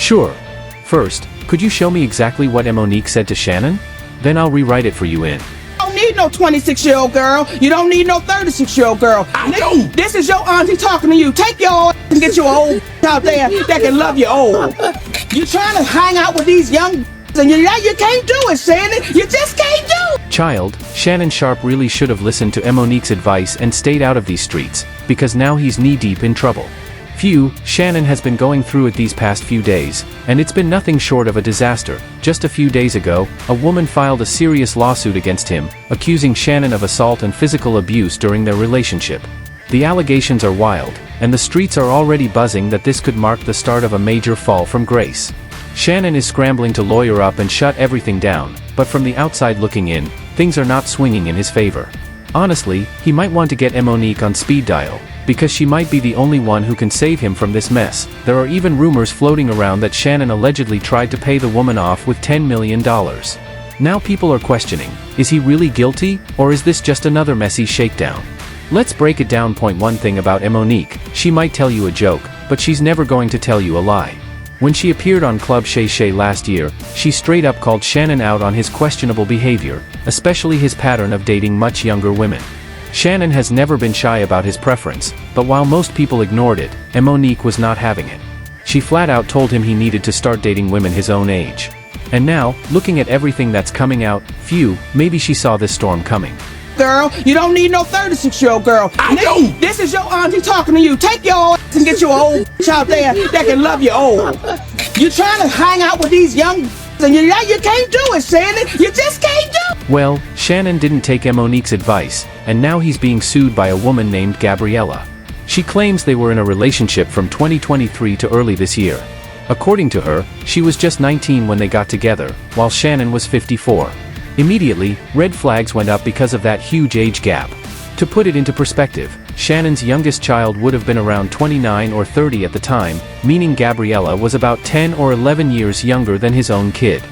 Sure. First, could you show me exactly what Monique said to Shannon? Then I'll rewrite it for you in. You don't need no 26-year-old girl. You don't need no 36-year-old girl. This is your auntie talking to you. Take your and get your old out there that can love you old. You're trying to hang out with these young and you can't do it, Shannon. You just can't do it. Child, Shannon Sharpe really should have listened to Monique's advice and stayed out of these streets, because now he's knee-deep in trouble. Phew, Shannon has been going through it these past few days, and it's been nothing short of a disaster. Just a few days ago, a woman filed a serious lawsuit against him, accusing Shannon of assault and physical abuse during their relationship. The allegations are wild, and the streets are already buzzing that this could mark the start of a major fall from grace. Shannon is scrambling to lawyer up and shut everything down, but from the outside looking in, things are not swinging in his favor. Honestly, he might want to get Monique on speed dial, because she might be the only one who can save him from this mess. There are even rumors floating around that Shannon allegedly tried to pay the woman off with $10 million. Now people are questioning, is he really guilty, or is this just another messy shakedown? Let's break it down. Point one thing about Monique, she might tell you a joke, but she's never going to tell you a lie. When she appeared on Club Shay Shay last year, she straight up called Shannon out on his questionable behavior, especially his pattern of dating much younger women. Shannon has never been shy about his preference, but while most people ignored it, Monique was not having it. She flat out told him he needed to start dating women his own age. And now, looking at everything that's coming out, phew, maybe she saw this storm coming. Girl, you don't need no 36-year-old girl. This is your auntie talking to you. Take your and get your old out there that can love you old. You're trying to hang out with these young and you can't do it, Shannon. You just can't do it. Well, Shannon didn't take Monique's advice, and now he's being sued by a woman named Gabriella. She claims they were in a relationship from 2023 to early this year. According to her, she was just 19 when they got together, while Shannon was 54. Immediately, red flags went up because of that huge age gap. To put it into perspective, Shannon's youngest child would have been around 29 or 30 at the time, meaning Gabriella was about 10 or 11 years younger than his own kid.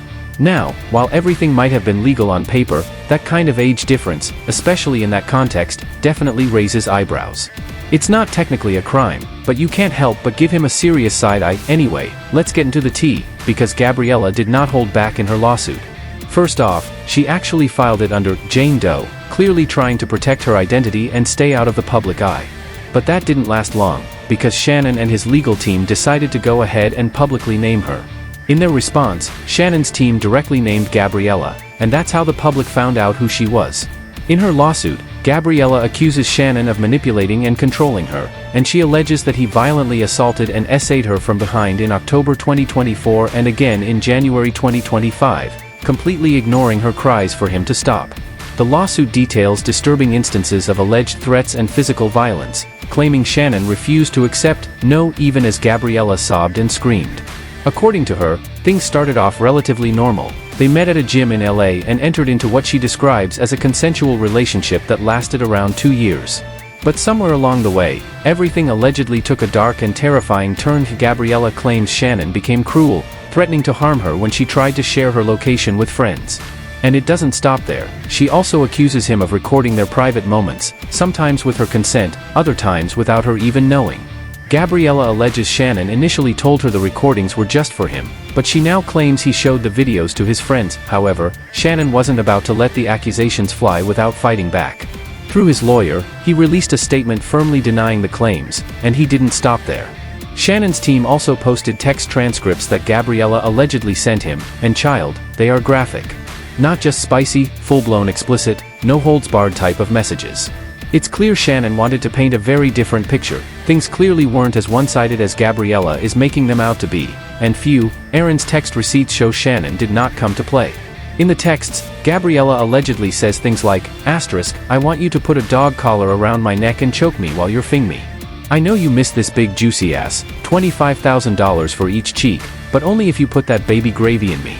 Now, while everything might have been legal on paper, that kind of age difference, especially in that context, definitely raises eyebrows. It's not technically a crime, but you can't help but give him a serious side eye. Anyway, let's get into the tea, because Gabriella did not hold back in her lawsuit. First off, she actually filed it under Jane Doe, clearly trying to protect her identity and stay out of the public eye. But that didn't last long, because Shannon and his legal team decided to go ahead and publicly name her. In their response, Shannon's team directly named Gabriella, and that's how the public found out who she was. In her lawsuit, Gabriella accuses Shannon of manipulating and controlling her, and she alleges that he violently assaulted and essayed her from behind in October 2024 and again in January 2025. Completely ignoring her cries for him to stop. The lawsuit details disturbing instances of alleged threats and physical violence, claiming Shannon refused to accept no even as Gabriella sobbed and screamed. According to her, things started off relatively normal. They met at a gym in LA and entered into what she describes as a consensual relationship that lasted around 2 years. But somewhere along the way, everything allegedly took a dark and terrifying turn. Gabriella claims Shannon became cruel, threatening to harm her when she tried to share her location with friends. And it doesn't stop there. She also accuses him of recording their private moments, sometimes with her consent, other times without her even knowing. Gabriella alleges Shannon initially told her the recordings were just for him, but she now claims he showed the videos to his friends. However, Shannon wasn't about to let the accusations fly without fighting back. Through his lawyer, he released a statement firmly denying the claims, and he didn't stop there. Shannon's team also posted text transcripts that Gabriella allegedly sent him, and child, they are graphic. Not just spicy, full-blown explicit, no-holds-barred type of messages. It's clear Shannon wanted to paint a very different picture. Things clearly weren't as one-sided as Gabriella is making them out to be, and phew, Aaron's text receipts show Shannon did not come to play. In the texts, Gabriella allegedly says things like, "I want you to put a dog collar around my neck and choke me while you're fing me. I know you miss this big juicy ass, $25,000 for each cheek, but only if you put that baby gravy in me.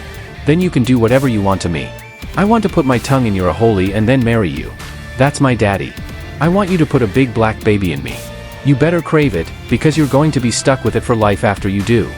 Then you can do whatever you want to me. I want to put my tongue in your aholy and then marry you. That's my daddy. I want you to put a big black baby in me. You better crave it, because you're going to be stuck with it for life after you do."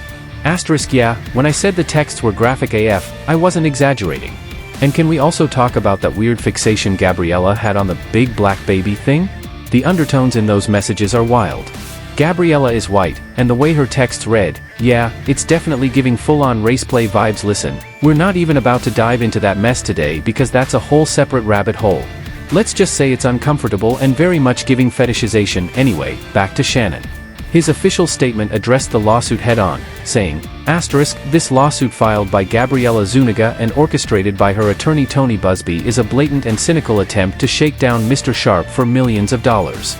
Yeah, when I said the texts were graphic AF, I wasn't exaggerating. And can we also talk about that weird fixation Gabriella had on the big black baby thing? The undertones in those messages are wild. Gabriella is white, and the way her texts read, yeah, it's definitely giving full-on race play vibes. Listen, we're not even about to dive into that mess today because that's a whole separate rabbit hole. Let's just say it's uncomfortable and very much giving fetishization. Anyway, back to Shannon. His official statement addressed the lawsuit head-on, saying, "This lawsuit filed by Gabriella Zuniga and orchestrated by her attorney Tony Busby is a blatant and cynical attempt to shake down Mr. Sharpe for millions of dollars."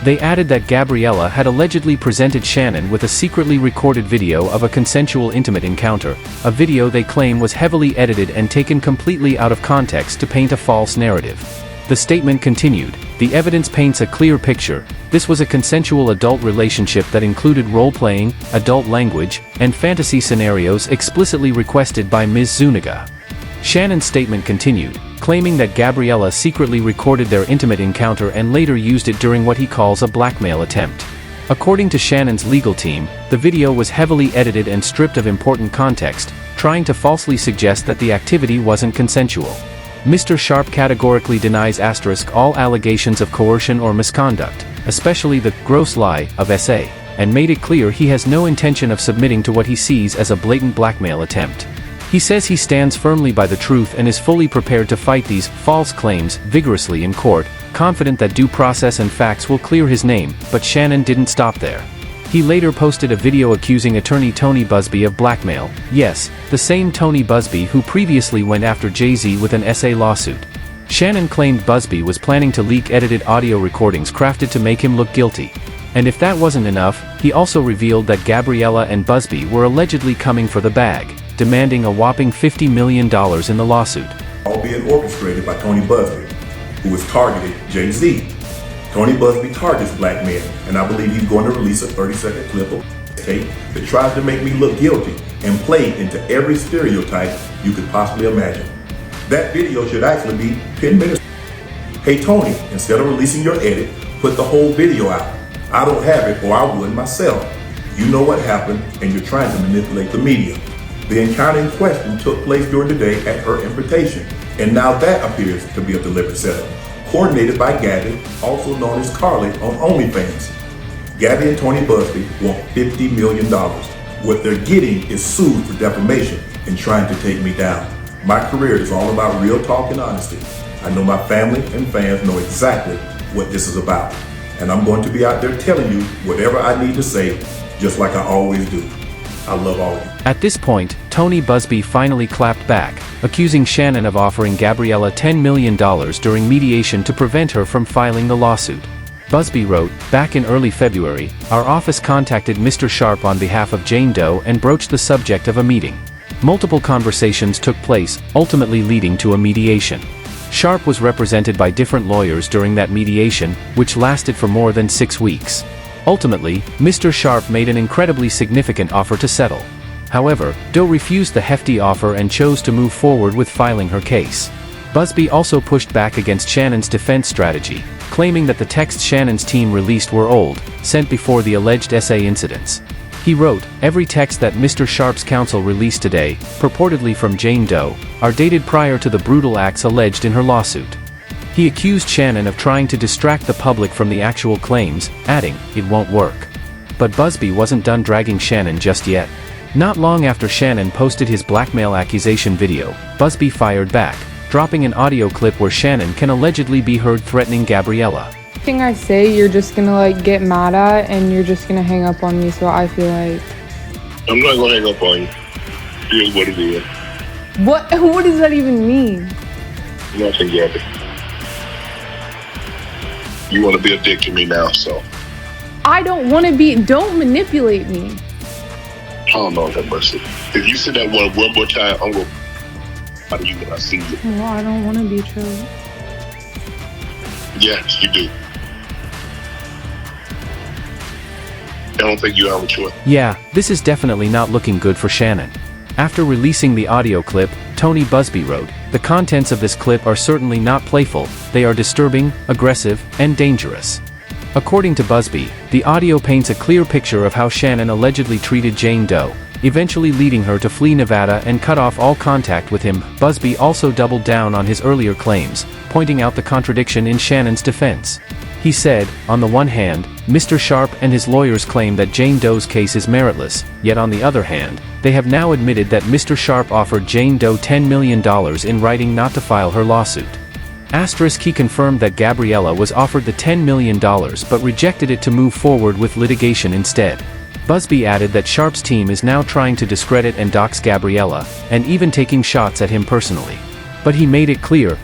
They added that Gabriella had allegedly presented Shannon with a secretly recorded video of a consensual intimate encounter, a video they claim was heavily edited and taken completely out of context to paint a false narrative. The statement continued, "The evidence paints a clear picture. This was a consensual adult relationship that included role-playing, adult language, and fantasy scenarios explicitly requested by Ms. Zuniga." Shannon's statement continued, claiming that Gabriella secretly recorded their intimate encounter and later used it during what he calls a blackmail attempt. According to Shannon's legal team, the video was heavily edited and stripped of important context, trying to falsely suggest that the activity wasn't consensual. Mr. Sharpe categorically denies all allegations of coercion or misconduct, especially the gross lie of SA, and made it clear he has no intention of submitting to what he sees as a blatant blackmail attempt. He says he stands firmly by the truth and is fully prepared to fight these false claims vigorously in court, confident that due process and facts will clear his name. But Shannon didn't stop there. He later posted a video accusing attorney Tony Busby of blackmail, yes, the same Tony Busby who previously went after Jay-Z with an SA lawsuit. Shannon claimed Busby was planning to leak edited audio recordings crafted to make him look guilty. And if that wasn't enough, he also revealed that Gabriella and Busby were allegedly coming for the bag, demanding a whopping $50 million in the lawsuit. All being orchestrated by Tony Busby, who has targeted Jay-Z. Tony Busby targets black men, and I believe he's going to release a 30-second clip of tape that tries to make me look guilty and play into every stereotype you could possibly imagine. That video should actually be 10 minutes. Hey Tony, instead of releasing your edit, put the whole video out. I don't have it, or I would myself. You know what happened, and you're trying to manipulate the media. The encounter in question took place during the day at her invitation, and now that appears to be a deliberate setup, coordinated by Gabby, also known as Carly on OnlyFans. Gabby and Tony Busby want $50 million. What they're getting is sued for defamation and trying to take me down. My career is all about real talk and honesty. I know my family and fans know exactly what this is about. And I'm going to be out there telling you whatever I need to say, just like I always do. I love all of you. At this point, Tony Busby finally clapped back, accusing Shannon of offering Gabriella $10 million during mediation to prevent her from filing the lawsuit. Busby wrote, "Back in early February, our office contacted Mr. Sharpe on behalf of Jane Doe and broached the subject of a meeting. Multiple conversations took place, ultimately leading to a mediation. Sharpe was represented by different lawyers during that mediation, which lasted for more than 6 weeks. Ultimately, Mr. Sharpe made an incredibly significant offer to settle. However, Doe refused the hefty offer and chose to move forward with filing her case." Busby also pushed back against Shannon's defense strategy, claiming that the texts Shannon's team released were old, sent before the alleged SA incidents. He wrote, "Every text that Mr. Sharpe's counsel released today, purportedly from Jane Doe, are dated prior to the brutal acts alleged in her lawsuit." He accused Shannon of trying to distract the public from the actual claims, adding, "It won't work." But Busby wasn't done dragging Shannon just yet. Not long after Shannon posted his blackmail accusation video, Busby fired back, dropping an audio clip where Shannon can allegedly be heard threatening Gabriella. Everything I say, you're just gonna get mad at, and you're just gonna hang up on me, so I feel like... I'm not gonna hang up on you. It is what it is. What does that even mean? Nothing, Gabby. You want to be a dick to me now, so. I don't want to be. Don't manipulate me. I don't know that much. If you say that one more time, I'm going to how do you when I see you? Well, I don't want to be choked. Yes, you do. I don't think you have a choice. Yeah, this is definitely not looking good for Shannon. After releasing the audio clip, Tony Busby wrote, "The contents of this clip are certainly not playful, they are disturbing, aggressive, and dangerous." According to Busby, the audio paints a clear picture of how Shannon allegedly treated Jane Doe, eventually leading her to flee Nevada and cut off all contact with him. Busby also doubled down on his earlier claims, pointing out the contradiction in Shannon's defense. He said, on the one hand, Mr. Sharpe and his lawyers claim that Jane Doe's case is meritless, yet on the other hand, they have now admitted that Mr. Sharpe offered Jane Doe $10 million in writing not to file her lawsuit. He confirmed that Gabriella was offered the $10 million but rejected it to move forward with litigation instead. Busby added that Sharpe's team is now trying to discredit and dox Gabriella, and even taking shots at him personally. But he made it clear,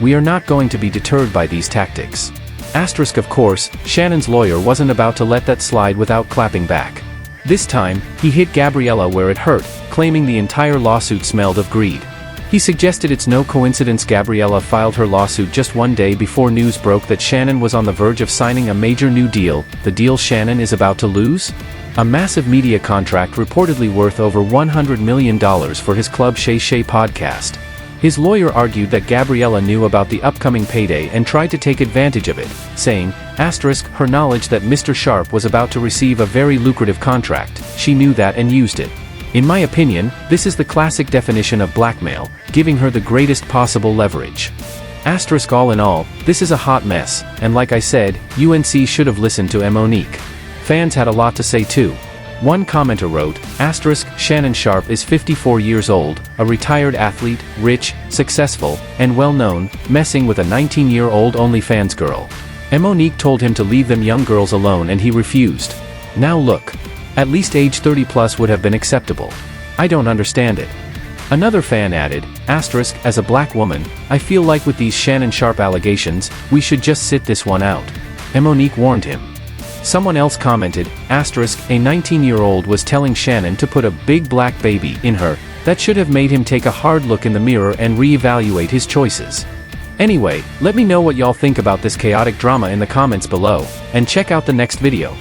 we are not going to be deterred by these tactics. Of course, Shannon's lawyer wasn't about to let that slide without clapping back. This time, he hit Gabriella where it hurt, claiming the entire lawsuit smelled of greed. He suggested it's no coincidence Gabriella filed her lawsuit just one day before news broke that Shannon was on the verge of signing a major new deal, the deal Shannon is about to lose? A massive media contract reportedly worth over $100 million for his Club Shay Shay podcast. His lawyer argued that Gabriella knew about the upcoming payday and tried to take advantage of it, saying, her knowledge that Mr. Sharpe was about to receive a very lucrative contract, she knew that and used it. In my opinion, this is the classic definition of blackmail, giving her the greatest possible leverage. All in all, this is a hot mess, and like I said, UNC should have listened to Monique. Fans had a lot to say too. One commenter wrote, Shannon Sharpe is 54 years old, a retired athlete, rich, successful, and well-known, messing with a 19-year-old OnlyFans girl. Monique told him to leave them young girls alone and he refused. Now look. At least age 30 plus would have been acceptable. I don't understand it. Another fan added, as a black woman, I feel like with these Shannon Sharpe allegations, we should just sit this one out. Monique warned him. Someone else commented, a 19-year-old was telling Shannon to put a big black baby in her, that should have made him take a hard look in the mirror and reevaluate his choices. Anyway, let me know what y'all think about this chaotic drama in the comments below, and check out the next video.